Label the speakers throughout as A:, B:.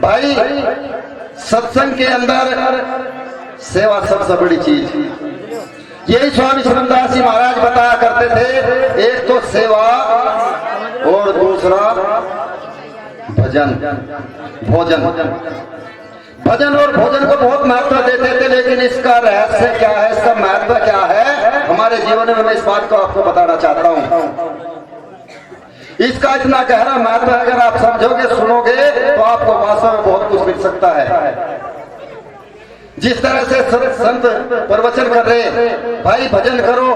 A: भाई सत्संग के अंदर सेवा सबसे बड़ी चीज। यही स्वामी सुरेंद्रदास जी महाराज बताया करते थे, एक तो सेवा और दूसरा भजन भोजन। भजन और भोजन को बहुत महत्व देते थे, लेकिन इसका रहस्य क्या है, इसका महत्व क्या है हमारे जीवन में, मैं इस बात को आपको बताना चाहता हूं। इसका इतना गहरा महत्व है, अगर आप समझोगे सुनोगे तो आपको वास्तव में बहुत कुछ मिल सकता है। जिस तरह से संत प्रवचन कर रहे, भाई भजन करो,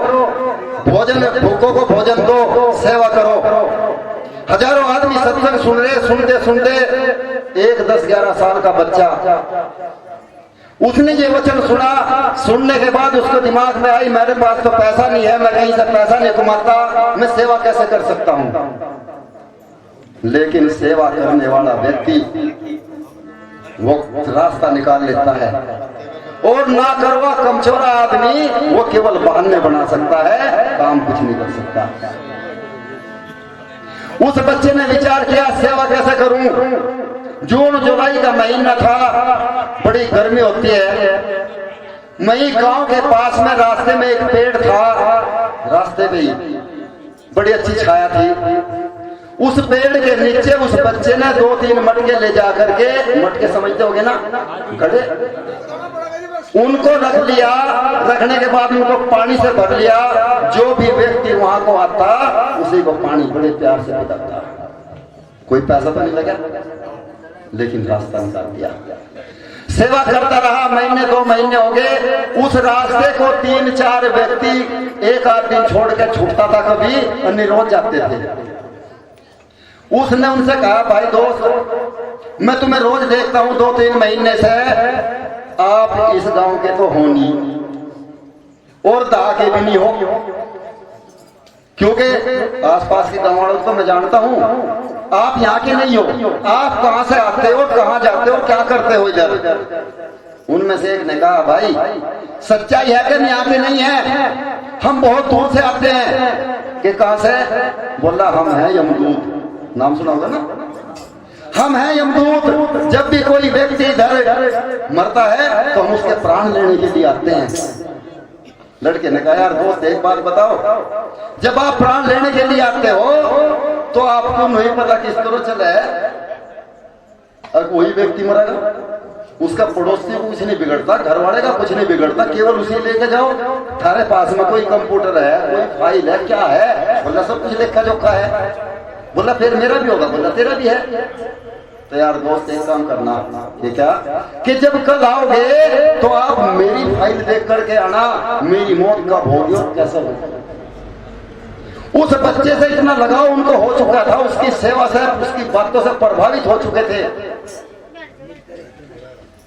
A: भोजन भूखों को भोजन दो, सेवा करो। हजारों आदमी सत्संग सुन रहे, सुनते सुनते एक 10-11 साल का बच्चा, उसने ये वचन सुना, सुनने के बाद उसको दिमाग में आई, मेरे पास तो पैसा नहीं है, मैं कहीं से पैसा नहीं कमाता, मैं सेवा कैसे कर सकता हूं। लेकिन सेवा करने वाला व्यक्ति वो रास्ता निकाल लेता है, और ना करवा कमजोरा आदमी वो केवल बहाने बना सकता है, काम कुछ नहीं कर सकता। उस बच्चे ने विचार किया सेवा कैसे करूं। जून जुलाई का महीना था, बड़ी गर्मी होती है। मई गांव के पास में रास्ते में एक पेड़ था, रास्ते में बड़ी अच्छी छाया थी। उस पेड़ के नीचे उस बच्चे ने 2-3 मटके ले जा करके, मटके समझते होगे ना, घड़े, उनको रख लिया। रखने के बाद उनको पानी से भर लिया। जो भी व्यक्ति वहां को आता उसी को पानी बड़े प्यार से पिलाता। कोई पैसा तो नहीं लगा, लेकिन रास्ता निकाल दिया। सेवा करता रहा, महीने 2 महीने हो गए। उस रास्ते को 3-4 व्यक्ति एक आध दिन छोड़ के छूटता था, कभी अन्य रोज जाते थे। उसने उनसे कहा, भाई दोस्त, मैं तुम्हें रोज देखता हूं 2-3 महीने से, आप इस गांव के तो हो नहीं और दहा के भी नहीं हो, क्योंकि आसपास के गांव वालों तो मैं जानता हूं, आप यहाँ के नहीं हो। आप कहां से आते हो, कहां जाते हो, क्या करते हो इधर। उनमें से एक ने कहा, भाई सच्चाई है कि यहाँ के नहीं है, हम बहुत दूर से आते हैं। कि कहां से? बोला, हम हैं यमदूत, नाम सुना होगा ना, हम हैं यमदूत। जब भी कोई व्यक्ति इधर मरता है तो हम उसके प्राण लेने के लिए आते हैं। लड़के ने कहा, यार दोस्त एक बात बताओ, जब आप प्राण लेने के लिए आते हो तो आपको नहीं पता किस तरह चले, अगर कोई व्यक्ति मरेगा उसका पड़ोसी को कुछ नहीं बिगड़ता, घर वाले का कुछ नहीं बिगड़ता, केवल उसी लेके जाओ। थारे पास में कोई कंप्यूटर है, कोई फाइल है, क्या है? बोला सब कुछ लेखा जोखा है। बोला फिर मेरा भी होगा। बोला तेरा भी है। तो यार दोस्त एक काम करना, ये क्या, कि जब कल आओगे तो आप मेरी फाइल देख करके आना, मेरी मौत कब होगी और कैसे होगी। उस बच्चे से इतना लगाव उनको हो चुका था, उसकी सेवा से, उसकी बातों से प्रभावित हो चुके थे।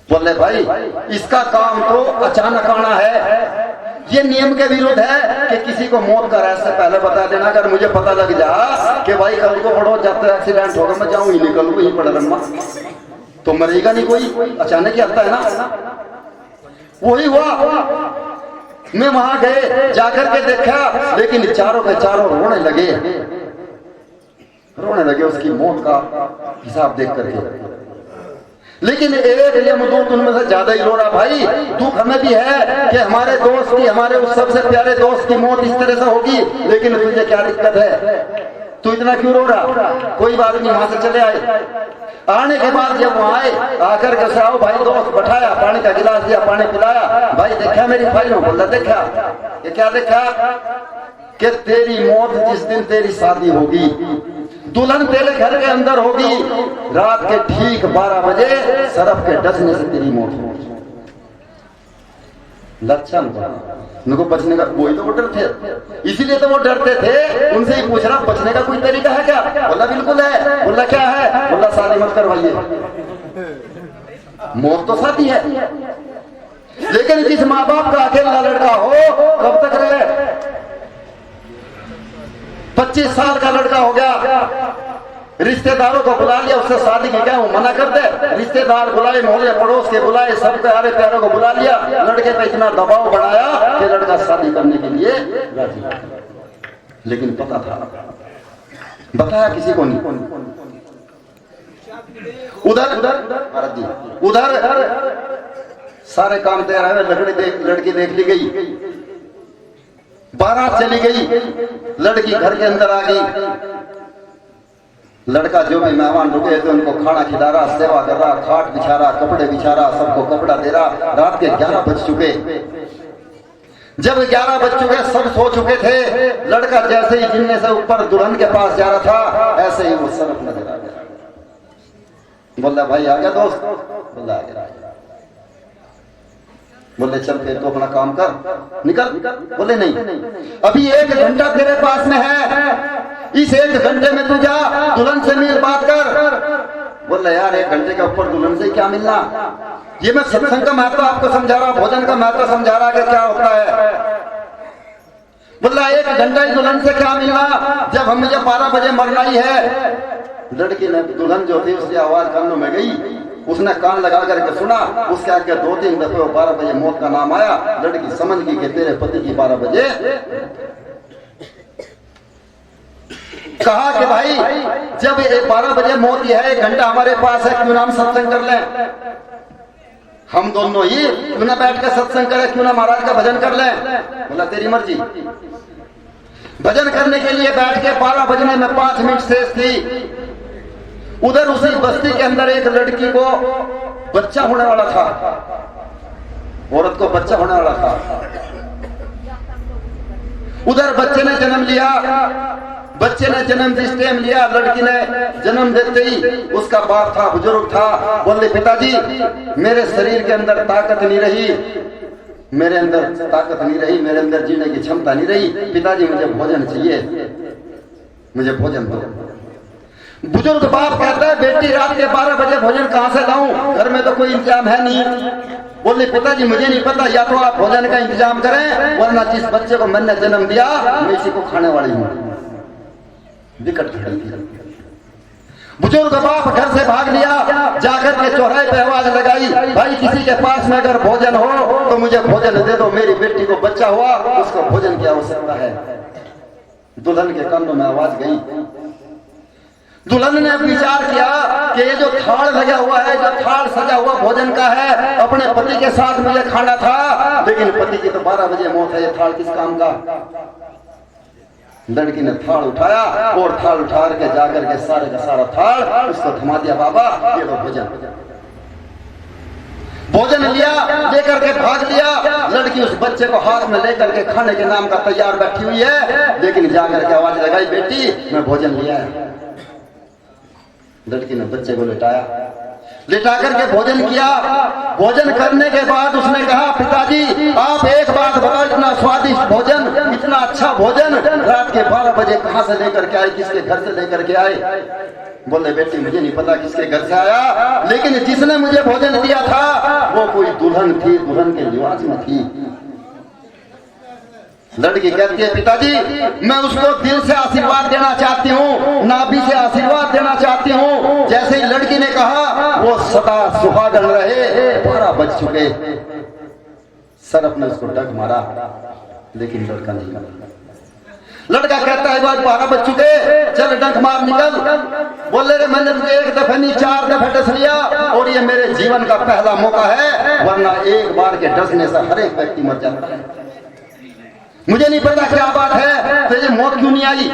A: बोले भाई इसका काम तो अचानक आना है, ये नियम के विरुद्ध है कि किसी को मौत का रहस्य पहले बता देना। अगर मुझे पता लग जा कि भाई कल को बड़ो जाते एक्सीडेंट होगा, मैं जाऊं ही निकल वही पड़ा रहूंगा, तो मरेगा नहीं कोई, अचानक ही आता है ना। वही हुआ। मैं वहां गए, जाकर के देखा, लेकिन चारों के चारों रोने लगे उसकी मौत का हिसाब देख करके। लेकिन एक यमदूत उनमें से ज्यादा ही रो रहा, भाई दुख हमें भी है कि हमारे दोस्त की, हमारे उस सबसे प्यारे दोस्त की मौत इस तरह से होगी, लेकिन तुझे क्या दिक्कत है, तू इतना क्यों रो रहा। कोई बात नहीं, वहां से चले आए। आने के बाद जब वहां आए, आकर के आओ भाई दोस्त, बैठाया, पानी का गिलास दिया, पानी पिलाया। भाई देखा मेरी फाइल में? बोला देखा। ये क्या देखा? कि तेरी मौत जिस दिन तेरी शादी होगी, दुल्हन तेरे घर के अंदर होगी, रात के ठीक 12 बजे सरफ के डसने से तेरी मौत होगी। लक्षण उनको बचने का, वही तो वो डर थे, इसीलिए तो वो डरते थे। उनसे ही पूछ रहा, बचने का कोई तरीका है क्या? बोला बिल्कुल है। बोला क्या है? बोला शादी मत करवाइए, मौत तो शादी है। लेकिन जिस माँ बाप का अकेला लड़का हो, कब तक रहे? 25 साल का लड़का हो गया, रिश्तेदारों को बुला लिया, उससे शादी की क्या वो मना कर दे। रिश्तेदार बुलाए, मोहल्ले पड़ोस के बुलाए, सब प्यारे प्यारों को बुला लिया। लड़के पे इतना दबाव बनाया कि लड़का शादी करने के लिए राजी। लेकिन पता था, बताया किसी को नहीं। उधर महाराज जी उधर सारे काम तैयार है, लड़की देख ली गई, बारात चली गई, लड़की घर के अंदर आ गई। लड़का जो भी मेहमान रुके थे उनको खाना खिला रहा, सेवा कर रहा, खाट बिछा रहा, कपड़े बिछा रहा, सबको कपड़ा दे रहा। रात के 11 बज चुके। जब 11 बज चुके, सब सो चुके थे, लड़का जैसे ही जिनने से ऊपर दुल्हन के पास जा रहा था, ऐसे ही वो सरफ नजर आ गया। बोला भाई आ गया दोस्त? बोला आ गया। बोले चल फिर तो अपना काम कर, निकल। बोले नहीं, अभी 1 घंटा तेरे पास में है, इस 1 घंटे में तू जा, दुल्हन से मिल, बात कर। बोले यार 1 घंटे के ऊपर दुल्हन से क्या मिलना? ये मैं सत्संग का महत्व आपको समझा रहा, भोजन का महत्व समझा रहा कि क्या होता है। बोला 1 घंटा ही दुल्हन से क्या मिलना, जब हम मुझे 12 बजे मरना ही है। लड़की ने, दुल्हन जो थी उसकी आवाज कानों में गई, उसने कान लगा करके सुना, उसके आगे 2-3 दफे 12 बजे मौत का नाम आया। लड़की समझ गई कि तेरे पति की 12 बजे। कहा कि भाई जब 12 बजे मौत ही है, 1 घंटा हमारे पास है, क्यों ना हम सत्संग कर लें, हम दोनों ही क्यों ना बैठ कर सत्संग करें, क्यों ना महाराज का भजन कर लें। बोला तेरी मर्जी। भजन करने के लिए बैठ के 12 बजने में 5 मिनट शेष थी। उधर उसी बस्ती के अंदर एक लड़की को बच्चा होने वाला था, औरत को बच्चा होने वाला था। उधर बच्चे ने जन्म लिया, बच्चे ने जन्म जिस टाइम लिया, लड़की ने जन्म देते ही उसका बाप था, बुजुर्ग था, बोले पिताजी मेरे शरीर के अंदर ताकत नहीं रही, मेरे अंदर ताकत नहीं रही, मेरे अंदर जीने की क्षमता नहीं रही, पिताजी मुझे भोजन चाहिए, मुझे भोजन दो। बुजुर्ग बाप कहता है बेटी रात के 12 बजे भोजन कहां से लाऊं, घर में तो कोई इंतजाम है नहीं। बोले पिताजी मुझे नहीं पता, या तो आप भोजन का इंतजाम करें, वरना जिस बच्चे को मैंने जन्म दिया मैं इसी को खाने वाली हूं। विकट बुजुर्ग बाप घर से भाग लिया, जाकर के चौराहे पे आवाज लगाई, भाई किसी के पास में अगर भोजन हो तो मुझे भोजन दे दो, मेरी बेटी को बच्चा हुआ, उसको भोजन की आवश्यकता है। दुल्हन के कानों में आवाज गई। दुल्हन ने विचार किया कि ये जो थाल लगा हुआ है, जो थाल सजा हुआ भोजन का है, अपने पति के साथ मुझे खाना था, लेकिन पति की तो 12 बजे मौत है, ये थाल किस काम का। लड़की ने थाल उठाया और थाल उठा के जाकर के सारे का सारा थाल उसको थमा दिया, बाबा ये लो भोजन। भोजन लिया, लेकर के भाग लिया। लड़की उस बच्चे को हाथ में लेकर के खाने के नाम का तैयार बैठी हुई है, लेकिन जाकर के आवाज लगाई बेटी मैं भोजन लिया है। लड़की ने बच्चे को लिटा करके भोजन किया। भोजन करने के बाद उसने कहा पिताजी आप एक बात बताओ, इतना स्वादिष्ट भोजन, इतना अच्छा भोजन रात के 12 बजे कहां से लेकर के आए, किसके घर से लेकर के आए। बोले बेटी मुझे नहीं पता किसके घर से आया, लेकिन जिसने मुझे भोजन दिया था वो कोई दुल्हन थी, दुल्हन के लिबास में थी। लड़की कहती है पिताजी मैं उसको दिल से आशीर्वाद देना चाहती हूँ, नाभि से आशीर्वाद देना चाहती हूँ। जैसे ही लड़की ने कहा वो सदा सुहागन रहे। 12 बज चुके, सरफ ने उसको डग मारा, लेकिन लड़का नहीं मारा। लड़का कहता है 12 बज चुके, चल डंक मार निकल। बोले रे मैंने तुझे 1 दफे नहीं 4 दफे डस लिया, और ये मेरे जीवन का पहला मौका है, वरना एक बार के डसने से हर एक व्यक्ति मर जाता है। मुझे नहीं पता क्या बात है, तो ये मौत क्यों नहीं आई।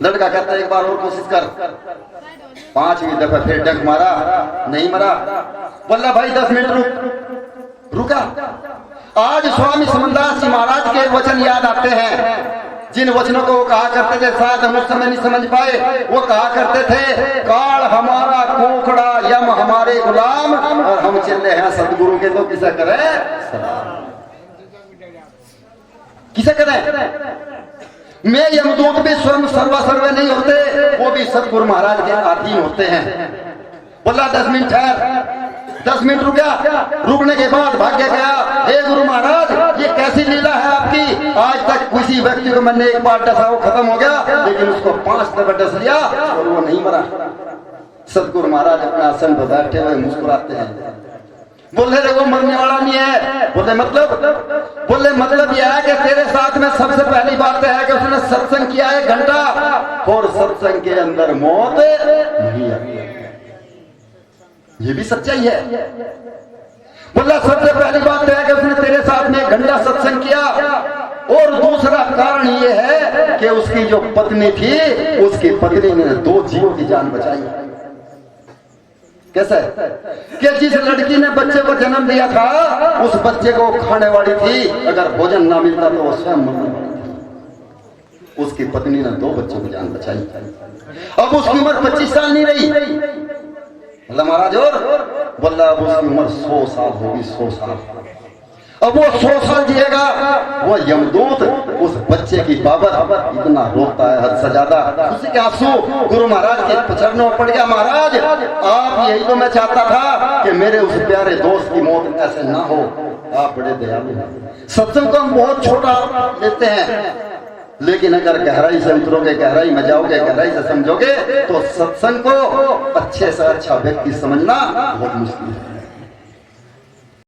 A: लड़का कहता है एक बार और कोशिश कर। 5वीं दफे फिर डंक मारा, नहीं मरा। बोला भाई 10 मिनट रुका। आज स्वामी समनदास जी महाराज के वचन याद आते हैं, जिन वचनों को वो कहा करते थे, शायद हम उस समय नहीं समझ पाए। वो कहा करते थे काल हमारा कोकड़ा, यम हमारे गुलाम, और हम चले हैं सदगुरु के, तो किसे करे सलाम, किसे करें। मैं यमदूत भी स्वयं सर्वा सर्वे नहीं होते, वो भी सतगुरु महाराज के अधीन होते हैं। बोला 10 मिनट ठहर। 10 मिनट रुका, रुकने के बाद भाग्य गया, हे गुरु महाराज ये कैसी लीला है आपकी, आज तक किसी व्यक्ति को मैंने एक बार डसा वो खत्म हो गया, लेकिन उसको 5 दफे डस लिया और वो नहीं मरा। सतगुरु महाराज अपने आसन पर बैठे हुए मुस्कुराते हैं। बोले रे वो मरने वाला नहीं है। बोले मतलब यह है कि तेरे साथ में सबसे पहली बात है कि उसने सत्संग किया है घंटा, और सत्संग के अंदर मौत नहीं आई। ये भी सच्चाई है। बोला सबसे पहली बात है कि उसने तेरे साथ में घंटा सत्संग किया, और दूसरा कारण ये है कि उसकी जो पत्नी थी, उसकी पत्नी ने 2 जीवों की जान बचाई। कैसे? कि जिस लड़की ने बच्चे को जन्म दिया था, उस बच्चे को खाने वाली थी, अगर भोजन ना मिलता तो वो स्वयं मरने वाली थी। उसकी पत्नी ने 2 बच्चों की जान बचाई। अब उसकी उम्र 25 साल नहीं रही। बोला महाराज, और बोला अब उसकी उम्र 100 साल होगी, 100 साल। अब वो 100 साल जिएगा। वो यमदूत उस बच्चे की बाबत इतना रोता है, हद से ज्यादा उसी के आंसू गुरु महाराज के चरणों में पड़ गया। महाराज, आप यही तो मैं चाहता था कि मेरे उस प्यारे दोस्त की मौत ऐसे ना हो। आप बड़े दयालु हैं। सत्संग को हम बहुत छोटा लेते हैं, लेकिन अगर गहराई से उतरोगे, गहराई में जाओगे, गहराई से समझोगे, तो सत्संग को अच्छे से अच्छा व्यक्ति समझना बहुत मुश्किल है।